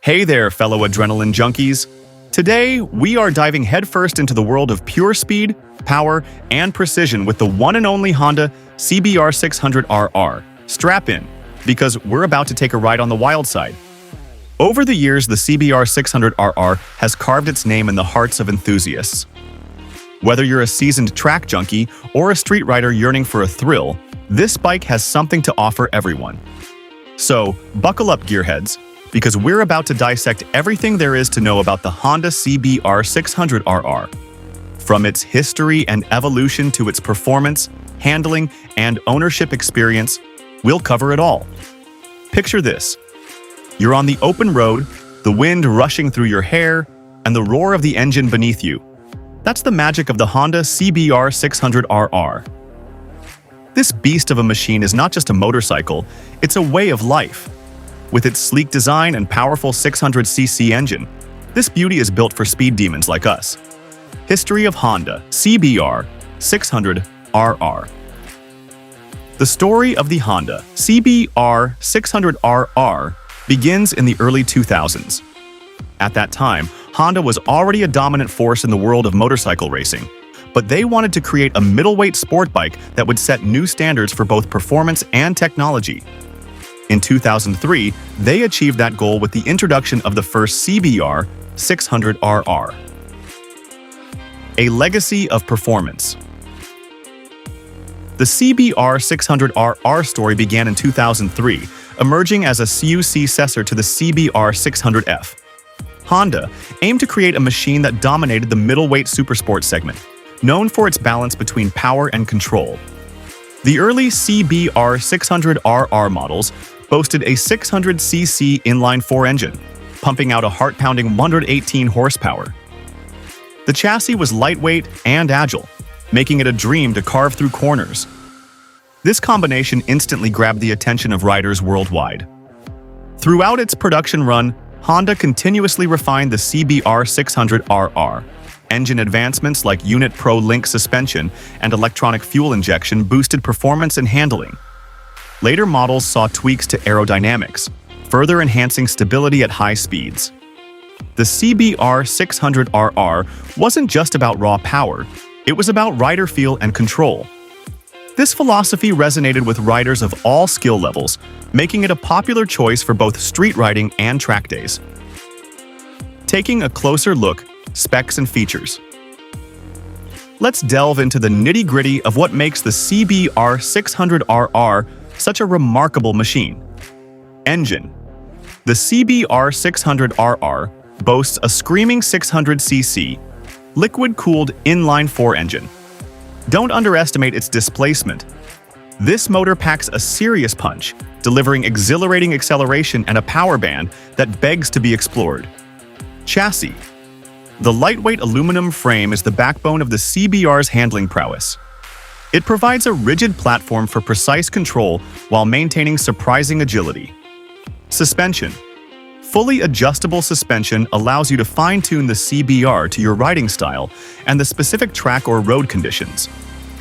Hey there, fellow adrenaline junkies. Today, we are diving headfirst into the world of pure speed, power, and precision with the one and only Honda CBR600RR. Strap in, because we're about to take a ride on the wild side. Over the years, the CBR600RR has carved its name in the hearts of enthusiasts. Whether you're a seasoned track junkie or a street rider yearning for a thrill, this bike has something to offer everyone. So, buckle up, gearheads, because we're about to dissect everything there is to know about the Honda CBR600RR. From its history and evolution to its performance, handling, and ownership experience, we'll cover it all. Picture this. You're on the open road, the wind rushing through your hair, and the roar of the engine beneath you. That's the magic of the Honda CBR600RR. This beast of a machine is not just a motorcycle, it's a way of life. With its sleek design and powerful 600cc engine, this beauty is built for speed demons like us. History of Honda CBR600RR. The story of the Honda CBR600RR begins in the early 2000s. At that time, Honda was already a dominant force in the world of motorcycle racing, but they wanted to create a middleweight sport bike that would set new standards for both performance and technology. In 2003, they achieved that goal with the introduction of the first CBR600RR. A legacy of performance. The CBR600RR story began in 2003, emerging as a successor to the CBR600F. Honda aimed to create a machine that dominated the middleweight supersport segment, known for its balance between power and control. The early CBR600RR models boasted a 600cc inline-4 engine, pumping out a heart-pounding 118 horsepower. The chassis was lightweight and agile, making it a dream to carve through corners. This combination instantly grabbed the attention of riders worldwide. Throughout its production run, Honda continuously refined the CBR600RR. Engine advancements like Unit Pro Link suspension and electronic fuel injection boosted performance and handling. Later models saw tweaks to aerodynamics, further enhancing stability at high speeds. The CBR600RR wasn't just about raw power, it was about rider feel and control. This philosophy resonated with riders of all skill levels, making it a popular choice for both street riding and track days. Taking a closer look, specs and features. Let's delve into the nitty-gritty of what makes the CBR600RR such a remarkable machine. Engine. The CBR600RR boasts a screaming 600cc, liquid-cooled inline-4 engine. Don't underestimate its displacement. This motor packs a serious punch, delivering exhilarating acceleration and a power band that begs to be explored. Chassis. The lightweight aluminum frame is the backbone of the CBR's handling prowess. It provides a rigid platform for precise control while maintaining surprising agility. Suspension. Fully adjustable suspension allows you to fine-tune the CBR to your riding style and the specific track or road conditions.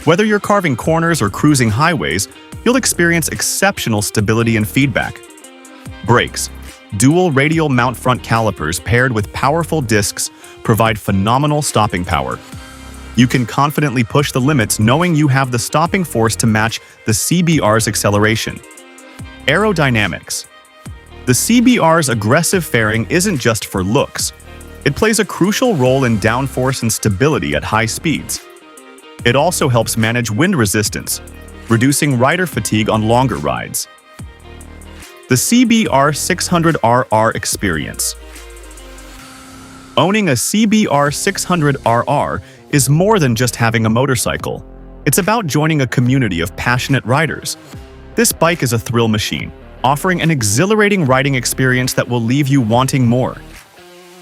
Whether you're carving corners or cruising highways, you'll experience exceptional stability and feedback. Brakes. Dual radial mount front calipers paired with powerful discs provide phenomenal stopping power. You can confidently push the limits knowing you have the stopping force to match the CBR's acceleration. Aerodynamics. The CBR's aggressive fairing isn't just for looks. It plays a crucial role in downforce and stability at high speeds. It also helps manage wind resistance, reducing rider fatigue on longer rides. The CBR600RR experience. Owning a CBR600RR is more than just having a motorcycle. It's about joining a community of passionate riders. This bike is a thrill machine, offering an exhilarating riding experience that will leave you wanting more.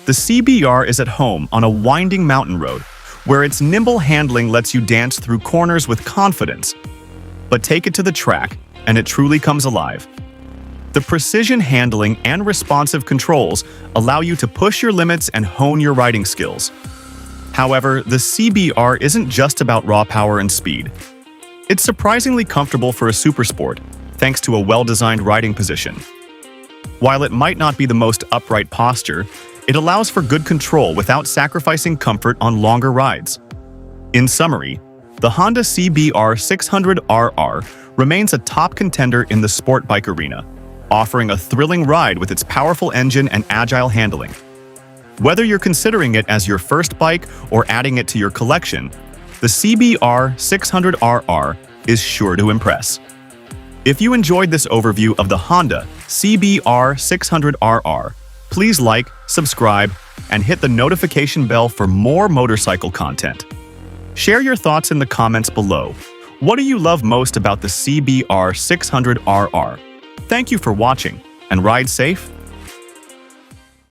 The CBR is at home on a winding mountain road, where its nimble handling lets you dance through corners with confidence. But take it to the track, and it truly comes alive. The precision handling and responsive controls allow you to push your limits and hone your riding skills. However, the CBR isn't just about raw power and speed. It's surprisingly comfortable for a supersport, thanks to a well-designed riding position. While it might not be the most upright posture, it allows for good control without sacrificing comfort on longer rides. In summary, the Honda CBR600RR remains a top contender in the sport bike arena, offering a thrilling ride with its powerful engine and agile handling. Whether you're considering it as your first bike or adding it to your collection, the CBR600RR is sure to impress. If you enjoyed this overview of the Honda CBR600RR, please like, subscribe, and hit the notification bell for more motorcycle content. Share your thoughts in the comments below. What do you love most about the CBR600RR? Thank you for watching, and ride safe